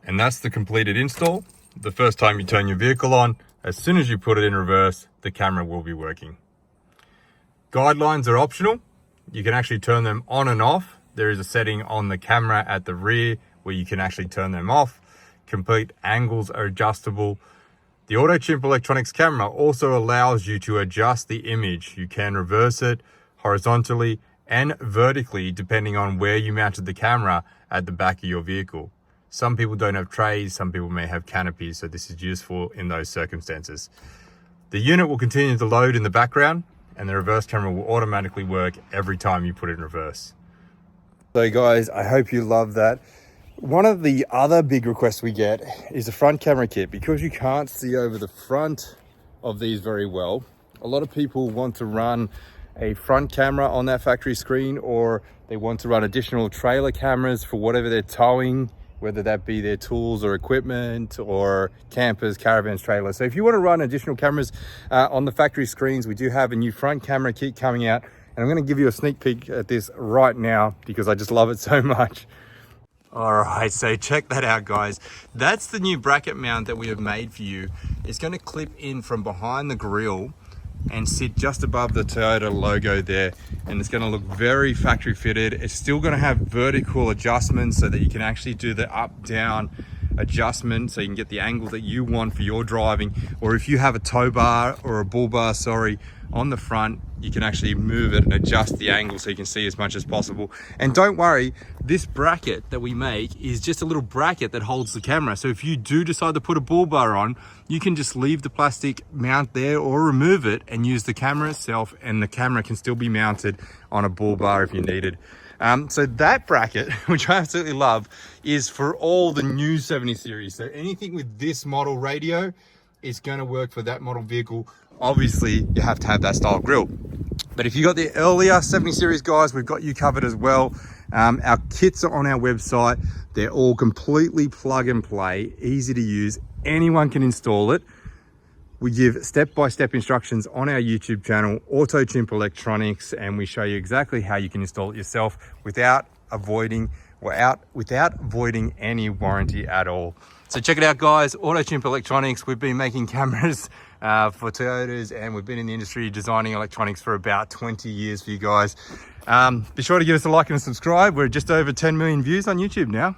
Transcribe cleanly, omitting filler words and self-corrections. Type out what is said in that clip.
And that's the completed install. The first time you turn your vehicle on, as soon as you put it in reverse, the camera will be working. Guidelines are optional. You can actually turn them on and off. There is a setting on the camera at the rear where you can actually turn them off. Complete angles are adjustable. The AutoChimp electronics camera also allows you to adjust the image. You can reverse it horizontally and vertically depending on where you mounted the camera at the back of your vehicle. Some people don't have trays, some people may have canopies, so this is useful in those circumstances. The unit will continue to load in the background and the reverse camera will automatically work every time you put it in reverse. So guys, I hope you love that. One of the other big requests we get is a front camera kit. Because you can't see over the front of these very well, a lot of people want to run a front camera on that factory screen, or they want to run additional trailer cameras for whatever they're towing, whether that be their tools or equipment or campers, caravans, trailers. So if you want to run additional cameras on the factory screens, we do have a new front camera kit coming out. And I'm going to give you a sneak peek at this right now because I just love it so much. All right, so check that out, guys. That's the new bracket mount that we have made for you. It's going to clip in from behind the grille and sit just above the Toyota logo there, and it's going to look very factory fitted. It's still going to have vertical adjustments so that you can actually do the up down adjustment so you can get the angle that you want for your driving. Or if you have a tow bar or a bull bar, on the front, you can actually move it and adjust the angle so you can see as much as possible. And don't worry, this bracket that we make is just a little bracket that holds the camera. So if you do decide to put a bull bar on, you can just leave the plastic mount there or remove it and use the camera itself, and the camera can still be mounted on a bull bar if you needed. So that bracket, which I absolutely love, is for all the new 70 series. So anything with this model radio is going to work for that model vehicle. Obviously, you have to have that style grille. But if you got the earlier 70 series guys, we've got you covered as well. Our kits are on our website. They're all completely plug and play, easy to use. Anyone can install it. We give step-by-step instructions on our YouTube channel, AutoChimp Electronics, and we show you exactly how you can install it yourself without voiding any warranty at all. So check it out, guys. AutoChimp Electronics. We've been making cameras for Toyotas, and we've been in the industry designing electronics for about 20 years for you guys. Be sure to give us a like and a subscribe. We're just over 10 million views on YouTube now.